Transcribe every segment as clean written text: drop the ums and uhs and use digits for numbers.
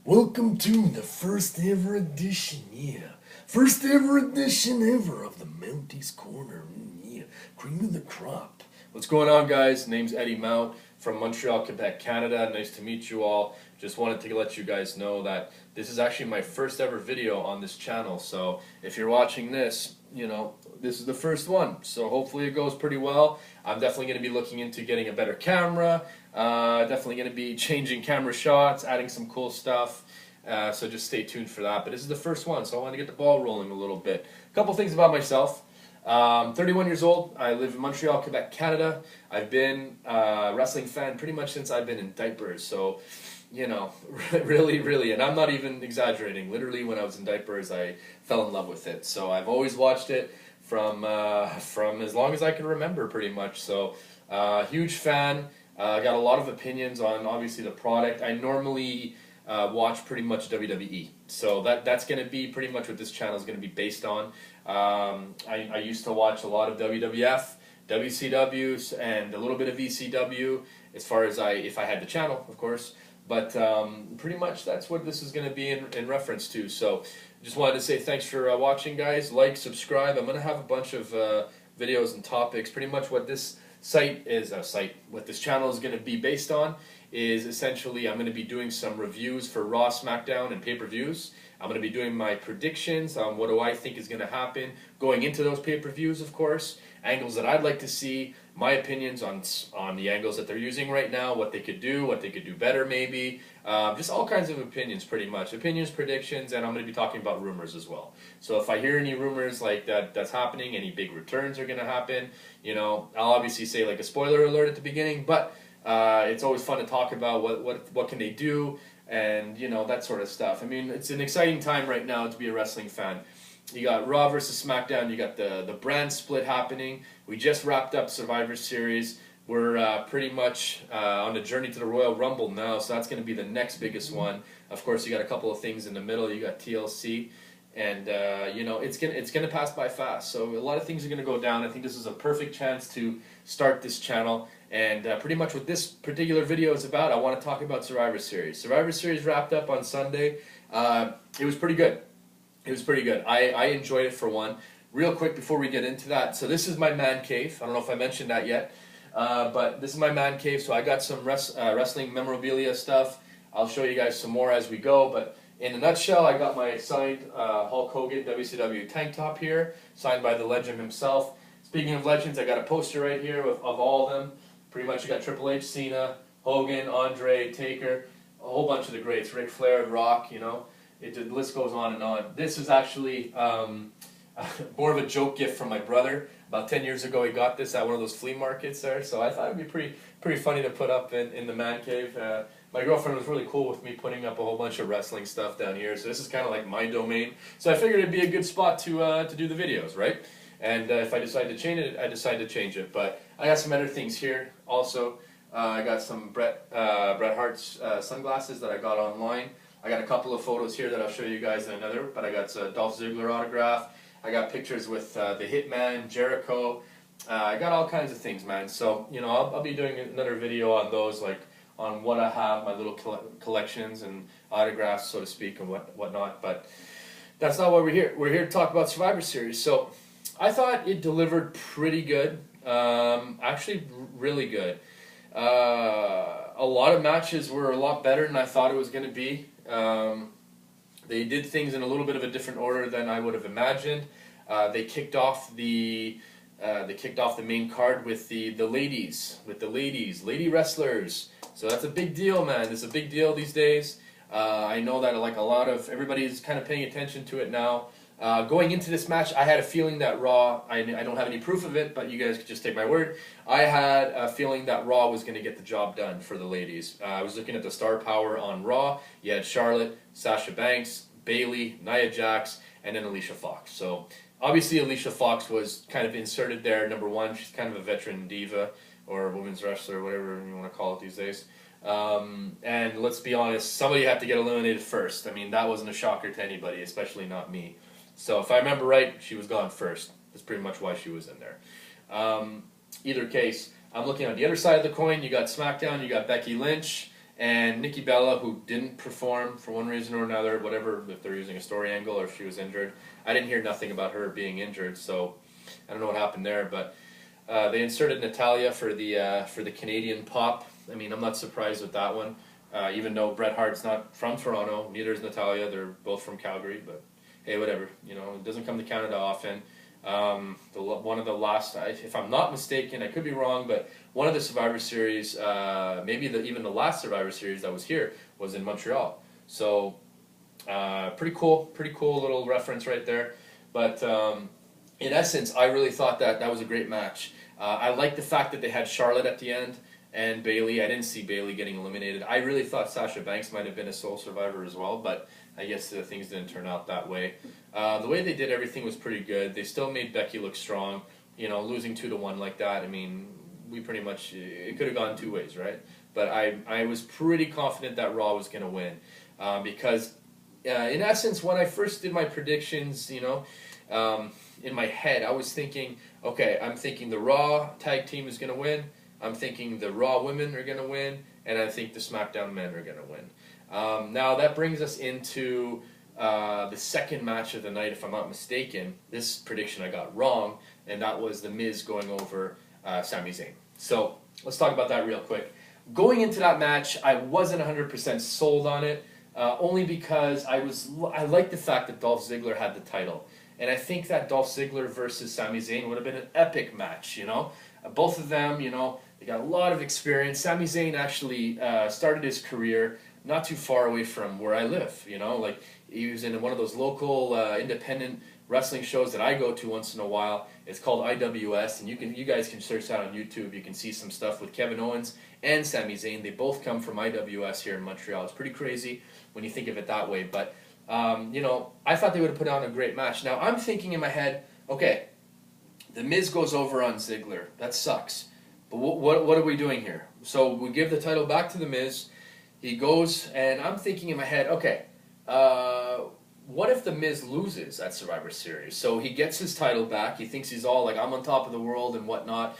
Welcome to the first ever edition, First ever edition ever of the Mounties Corner, Cream of the crop. What's going on, guys? Name's Eddie Mount from Montreal, Quebec, Canada. Nice to meet you all. Just wanted to let you guys know that this is actually my first ever video on this channel. So if you're watching this, this is the first one. So hopefully it goes pretty well. I'm definitely going to be looking into getting a better camera. Definitely going to be changing camera shots, adding some cool stuff. So just stay tuned for that. But this is the first one, so I want to get the ball rolling a little bit. A couple things about myself. 31 years old. I live in Montreal, Quebec, Canada. I've been a wrestling fan pretty much since I've been in diapers. So, really, and I'm not even exaggerating. Literally, when I was in diapers, I fell in love with it. So I've always watched it from as long as I can remember, pretty much. So, huge fan. Got a lot of opinions on obviously the product. I normally watch pretty much WWE, so that's going to be pretty much what this channel is going to be based on. I used to watch a lot of WWF, WCW, and a little bit of ECW, as far as if I had the channel, of course. But pretty much that's what this is going to be in reference to. So just wanted to say thanks for watching, guys. Like, subscribe. I'm going to have a bunch of videos and topics. Pretty much what this what this channel is going to be based on is essentially I'm going to be doing some reviews for Raw, SmackDown, and pay-per-views. I'm going to be doing my predictions on what do I think is going to happen going into those pay-per-views, of course, angles that I'd like to see, my opinions on the angles that they're using right now, what they could do better maybe, just all kinds of opinions pretty much. Opinions, predictions, and I'm going to be talking about rumors as well. So if I hear any rumors like that's happening, any big returns are going to happen, I'll obviously say like a spoiler alert at the beginning, but it's always fun to talk about what can they do, and that sort of stuff. I mean, it's an exciting time right now to be a wrestling fan. You got Raw versus SmackDown. You got the brand split happening. We just wrapped up Survivor Series. We're pretty much on the journey to the Royal Rumble now, so that's going to be the next biggest one. Of course, you got a couple of things in the middle. You got TLC, and it's gonna pass by fast. So a lot of things are gonna go down. I think this is a perfect chance to start this channel. And pretty much what this particular video is about, I want to talk about Survivor Series. Survivor Series wrapped up on Sunday. It was pretty good. It was pretty good. I enjoyed it for one. Real quick before we get into that, so this is my man cave. I don't know if I mentioned that yet, but this is my man cave. So I got some wrestling memorabilia stuff. I'll show you guys some more as we go, but in a nutshell, I got my signed Hulk Hogan WCW tank top here, signed by the legend himself. Speaking of legends, I got a poster right here of all of them. Pretty much you got Triple H, Cena, Hogan, Andre, Taker, a whole bunch of the greats, Ric Flair, Rock, the list goes on and on. This is actually more of a joke gift from my brother. About 10 years ago he got this at one of those flea markets there, so I thought it would be pretty funny to put up in the man cave. My girlfriend was really cool with me putting up a whole bunch of wrestling stuff down here, so this is kind of like my domain. So I figured it'd be a good spot to do the videos, right? And if I decide to change it, I decide to change it. But I got some other things here also. I got some Bret Hart's sunglasses that I got online. I got a couple of photos here that I'll show you guys in another. But I got Dolph Ziggler autograph. I got pictures with the Hitman, Jericho. I got all kinds of things, man. So, I'll be doing another video on those, like on what I have, my little collections and autographs, so to speak, and whatnot. But that's not why we're here. We're here to talk about Survivor Series. So I thought it delivered pretty good. Actually, really good. A lot of matches were a lot better than I thought it was going to be. They did things in a little bit of a different order than I would have imagined. They kicked off the main card with the ladies, lady wrestlers. So that's a big deal, man. It's a big deal these days. I know that everybody's kind of paying attention to it now. Going into this match, I had a feeling that Raw, I don't have any proof of it, but you guys could just take my word. I had a feeling that Raw was going to get the job done for the ladies. I was looking at the star power on Raw. You had Charlotte, Sasha Banks, Bayley, Nia Jax, and then Alicia Fox. So obviously Alicia Fox was kind of inserted there, number one. She's kind of a veteran diva, or a women's wrestler, whatever you want to call it these days. And let's be honest, somebody had to get eliminated first. I mean, that wasn't a shocker to anybody, especially not me. So if I remember right, she was gone first. That's pretty much why she was in there. Either case, I'm looking on the other side of the coin. You got SmackDown, you got Becky Lynch, and Nikki Bella, who didn't perform for one reason or another, whatever, if they're using a story angle or if she was injured. I didn't hear nothing about her being injured, so I don't know what happened there, but they inserted Natalia for the Canadian pop. I mean, I'm not surprised with that one, even though Bret Hart's not from Toronto, neither is Natalia. They're both from Calgary, but hey, whatever. You know, it doesn't come to Canada often. One of the last, if I'm not mistaken, I could be wrong, but one of the Survivor Series, maybe even the last Survivor Series that was here, was in Montreal. So, pretty cool little reference right there. But in essence, I really thought that was a great match. I like the fact that they had Charlotte at the end and Bayley. I didn't see Bayley getting eliminated. I really thought Sasha Banks might have been a sole survivor as well, but I guess things didn't turn out that way. The way they did everything was pretty good. They still made Becky look strong. You know, losing 2-1 like that, I mean, we pretty much, it could have gone two ways, right? But I was pretty confident that Raw was going to win because, in essence, when I first did my predictions, you know, in my head, I was thinking, okay, I'm thinking the Raw tag team is going to win. I'm thinking the Raw women are going to win, and I think the SmackDown men are going to win. Now that brings us into the second match of the night, if I'm not mistaken. This prediction I got wrong, and that was The Miz going over Sami Zayn. So let's talk about that real quick. Going into that match, I wasn't 100% sold on it, only because I liked the fact that Dolph Ziggler had the title. And I think that Dolph Ziggler versus Sami Zayn would have been an epic match, you know? Both of them, you know, they got a lot of experience. Sami Zayn actually started his career not too far away from where I live, you know? Like, he was in one of those local independent wrestling shows that I go to once in a while. It's called IWS, and you guys can search that on YouTube. You can see some stuff with Kevin Owens and Sami Zayn. They both come from IWS here in Montreal. It's pretty crazy when you think of it that way, but you know, I thought they would have put on a great match. Now, I'm thinking in my head, okay, The Miz goes over on Ziggler. That sucks. But what are we doing here? So we give the title back to The Miz. He goes, and I'm thinking in my head, okay, what if The Miz loses at Survivor Series? So he gets his title back. He thinks he's all like, I'm on top of the world and whatnot.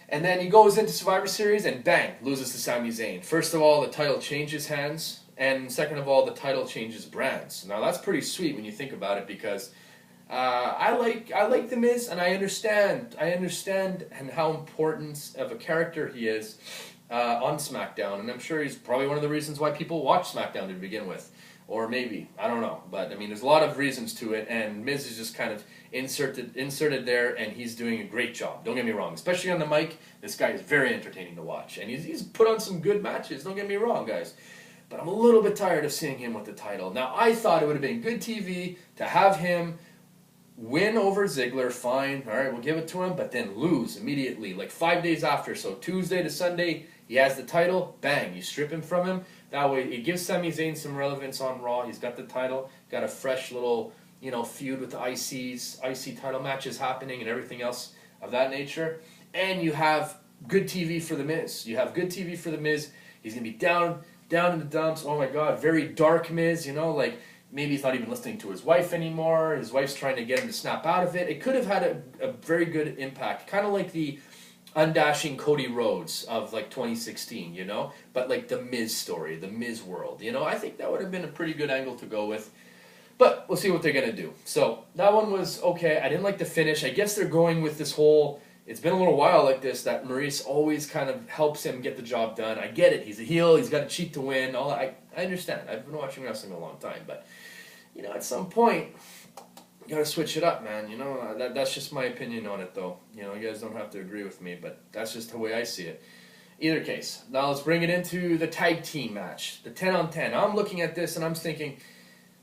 And then he goes into Survivor Series and bang, loses to Sami Zayn. First of all, the title changes hands. And second of all, the title changes brands. Now that's pretty sweet when you think about it, because I like The Miz, and I understand and how important of a character he is on SmackDown, and I'm sure he's probably one of the reasons why people watch SmackDown to begin with, or maybe, I don't know, but I mean, there's a lot of reasons to it, and Miz is just kind of inserted there, and he's doing a great job. Don't get me wrong, especially on the mic. This guy is very entertaining to watch, and he's put on some good matches. Don't get me wrong, guys. But I'm a little bit tired of seeing him with the title. Now, I thought it would have been good TV to have him win over Ziggler, fine, all right, we'll give it to him, but then lose immediately, like 5 days after. So Tuesday to Sunday, he has the title, bang, you strip him from him. That way, it gives Sami Zayn some relevance on Raw. He's got the title, got a fresh little, you know, feud with the IC title matches happening and everything else of that nature. And you have good TV for The Miz. You have good TV for The Miz. He's going to be down in the dumps. Oh my God, very dark Miz, you know, like maybe he's not even listening to his wife anymore. His wife's trying to get him to snap out of it. It could have had a very good impact, kind of like the undashing Cody Rhodes of like 2016, you know, but like the Miz story, the Miz world, you know. I think that would have been a pretty good angle to go with, but we'll see what they're gonna do. So that one was okay. I didn't like the finish. I guess they're going with this whole, it's been a little while like this, that Maurice always kind of helps him get the job done. I get it. He's a heel. He's got to cheat to win. All that. I understand. I've been watching wrestling a long time. But, you know, at some point, you got to switch it up, man. You know, that's just my opinion on it, though. You know, you guys don't have to agree with me, but that's just the way I see it. Either case, now let's bring it into the tag team match, the 10-on-10. I'm looking at this, and I'm thinking,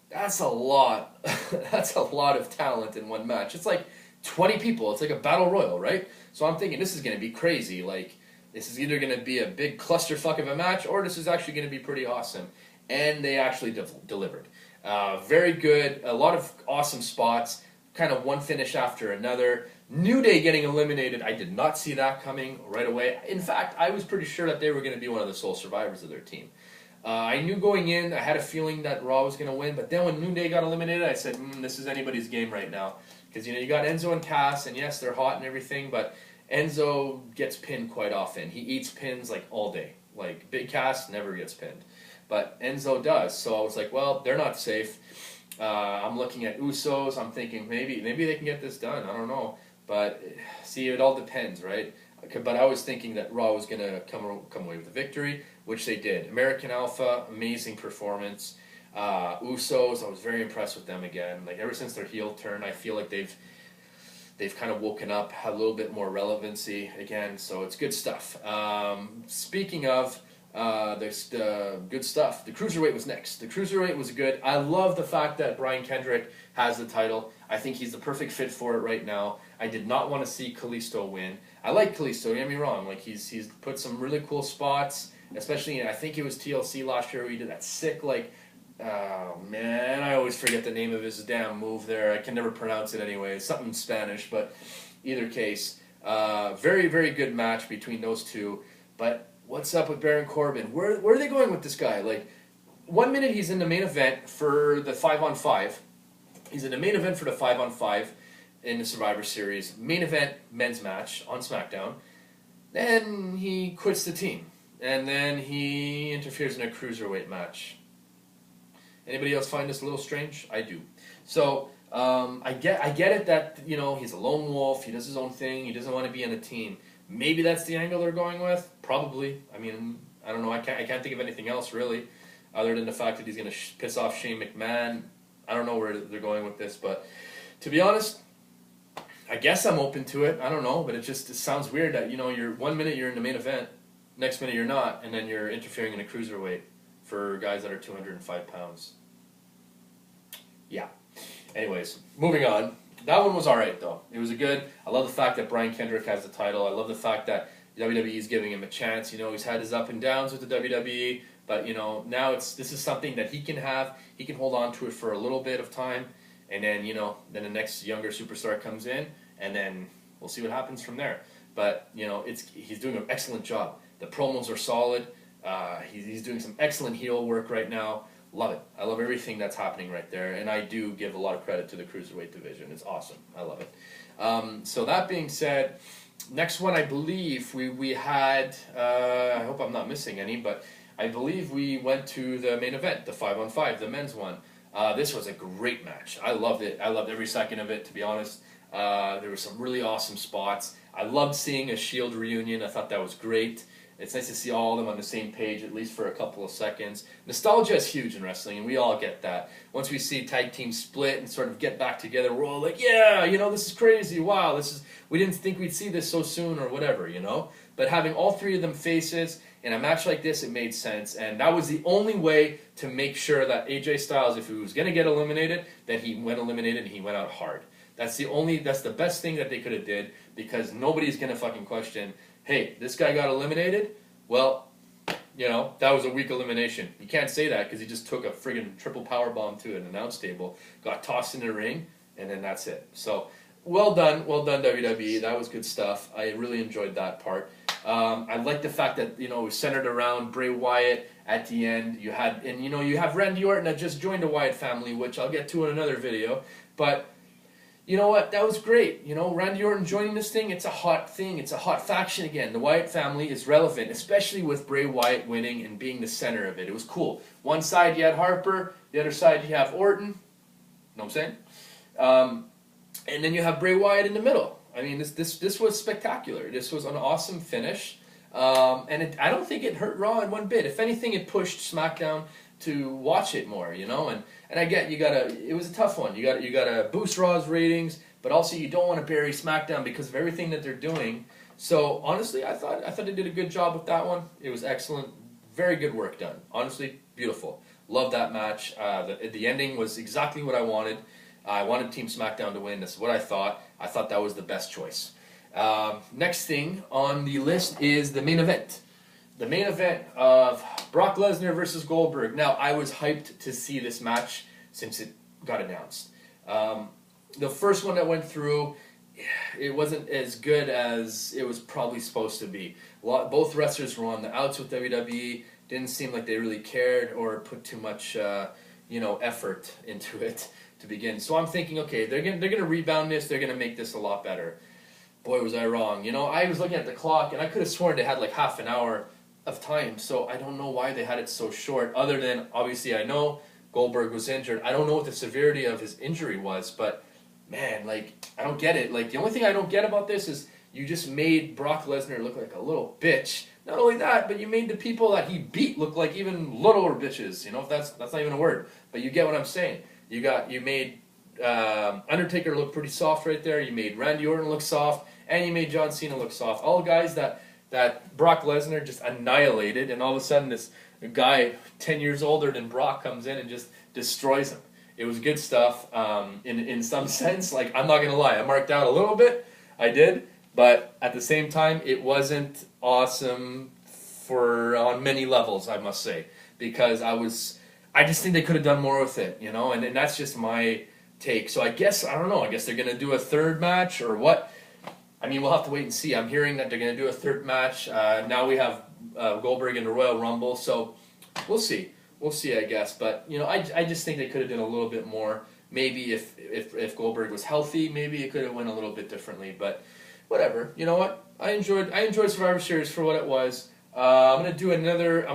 that's a lot. That's a lot of talent in one match. It's like 20 people. It's like a battle royal, right? So I'm thinking this is going to be crazy. Like, this is either going to be a big clusterfuck of a match, or this is actually going to be pretty awesome. And they actually delivered. Very good. A lot of awesome spots. Kind of one finish after another. New Day getting eliminated. I did not see that coming right away. In fact, I was pretty sure that they were going to be one of the sole survivors of their team. I knew going in, I had a feeling that Raw was going to win, but then when New Day got eliminated, I said, this is anybody's game right now. Because, you know, you got Enzo and Cass, and yes, they're hot and everything, but Enzo gets pinned quite often. He eats pins, like, all day. Like Big Cass never gets pinned, but Enzo does. So I was like, well, they're not safe. I'm looking at Usos. I'm thinking maybe they can get this done. I don't know, but see, it all depends, right? But I was thinking that Raw was gonna come away with the victory, which they did. American Alpha, amazing performance. Usos, I was very impressed with them again. Like ever since their heel turn, I feel like they've kind of woken up, had a little bit more relevancy again. So it's good stuff. Speaking of the good stuff, the Cruiserweight was next. The Cruiserweight was good. I love the fact that Brian Kendrick has the title. I think he's the perfect fit for it right now. I did not want to see Kalisto win. I like Kalisto, don't get me wrong. Like he's put some really cool spots, especially I think it was TLC last year where he did that sick oh man, I always forget the name of his damn move there. I can never pronounce it anyway. Something Spanish, but either case, very, very good match between those two. But what's up with Baron Corbin? Where are they going with this guy? Like, 1 minute he's in the main event for the 5-on-5. He's in the main event for the 5-on-5 in the Survivor Series. Main event men's match on SmackDown. Then he quits the team. And then he interferes in a Cruiserweight match. Anybody else find this a little strange? I do. So I get it that he's a lone wolf. He does his own thing. He doesn't want to be on a team. Maybe that's the angle they're going with. Probably. I mean, I don't know. I can't think of anything else really, other than the fact that he's going to piss off Shane McMahon. I don't know where they're going with this, but to be honest, I guess I'm open to it. I don't know, but it sounds weird that you're 1 minute you're in the main event, next minute you're not, and then you're interfering in a cruiserweight for guys that are 205 pounds. Yeah. Anyways, moving on. That one was alright though. It was good. I love the fact that Brian Kendrick has the title. I love the fact that WWE is giving him a chance. He's had his up and downs with the WWE, but now this is something that he can have. He can hold on to it for a little bit of time, and then then the next younger superstar comes in, and then we'll see what happens from there. But he's doing an excellent job. The promos are solid. He's doing some excellent heel work right now. Love it. I love everything that's happening right there, and I do give a lot of credit to the Cruiserweight division. It's awesome. I love it. So that being said, next one I believe we had, I hope I'm not missing any, but I believe we went to the main event, the 5-on-5, the men's one. This was a great match. I loved it. I loved every second of it, to be honest. There were some really awesome spots. I loved seeing a Shield reunion. I thought that was great. It's nice to see all of them on the same page, at least for a couple of seconds. Nostalgia is huge in wrestling, and we all get that. Once we see tag teams split and sort of get back together, we're all like, yeah, this is crazy. Wow, we didn't think we'd see this so soon or whatever, But having all three of them faces in a match like this, it made sense. And that was the only way to make sure that AJ Styles, if he was going to get eliminated, that he went eliminated and he went out hard. That's the best thing that they could have did, because nobody's going to fucking question, hey, this guy got eliminated? Well, that was a weak elimination. You can't say that because he just took a friggin' triple power bomb to an announce table, got tossed in the ring, and then that's it. So, well done WWE. That was good stuff. I really enjoyed that part. I like the fact that, it was centered around Bray Wyatt at the end. You have Randy Orton that just joined the Wyatt family, which I'll get to in another video. But you know what? That was great. Randy Orton joining this thing, it's a hot thing. It's a hot faction again. The Wyatt family is relevant, especially with Bray Wyatt winning and being the center of it. It was cool. One side you had Harper, the other side you have Orton. Know what I'm saying? And then you have Bray Wyatt in the middle. I mean, this was spectacular. This was an awesome finish. And I don't think it hurt Raw in one bit. If anything, it pushed SmackDown to watch it more, And I get it was a tough one. You gotta boost Raw's ratings, but also you don't want to bury SmackDown because of everything that they're doing. So honestly, I thought they did a good job with that one. It was excellent, very good work done. Honestly, beautiful. Love that match. The ending was exactly what I wanted. I wanted Team SmackDown to win. That's what I thought. I thought that was the best choice. Next thing on the list is the main event. The main event of Brock Lesnar versus Goldberg. Now, I was hyped to see this match since it got announced. The first one that went through, it wasn't as good as it was probably supposed to be. Both wrestlers were on the outs with WWE. Didn't seem like they really cared or put too much, effort into it to begin. So I'm thinking, okay, they're gonna rebound this. They're gonna make this a lot better. Boy, was I wrong. I was looking at the clock, and I could have sworn they had like half an hour of time, so I don't know why they had it so short. Other than obviously, I know Goldberg was injured. I don't know what the severity of his injury was, but man, like I don't get it. Like the only thing I don't get about this is you just made Brock Lesnar look like a little bitch. Not only that, but you made the people that he beat look like even littler bitches. You know, if that's not even a word, but you get what I'm saying. You made Undertaker look pretty soft right there. You made Randy Orton look soft, and you made John Cena look soft. All guys that Brock Lesnar just annihilated, and all of a sudden this guy 10 years older than Brock comes in and just destroys him. It was good stuff in some sense. Like, I'm not going to lie, I marked out a little bit. I did. But at the same time, it wasn't awesome on many levels, I must say. Because I just think they could have done more with it, you know? And that's just my take. So I don't know, I guess they're going to do a third match or what? I mean, we'll have to wait and see. I'm hearing that they're going to do a third match. Now we have Goldberg in the Royal Rumble, so we'll see. We'll see, I guess. But, you know, I just think they could have done a little bit more. Maybe if Goldberg was healthy, maybe it could have went a little bit differently. But whatever. You know what? I enjoyed Survivor Series for what it was. I'm gonna do another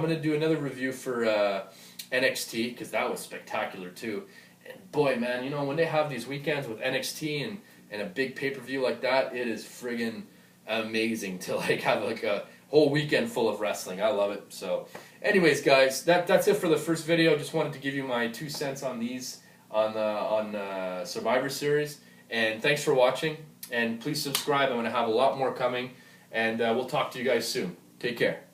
review for NXT because that was spectacular too. And boy, man, you know when they have these weekends with NXT and a big pay-per-view like that, it is friggin' amazing to like have like a whole weekend full of wrestling. I love it. So, anyways, guys, that's it for the first video. Just wanted to give you my 2 cents on these on Survivor Series. And thanks for watching. And please subscribe. I'm going to have a lot more coming. And we'll talk to you guys soon. Take care.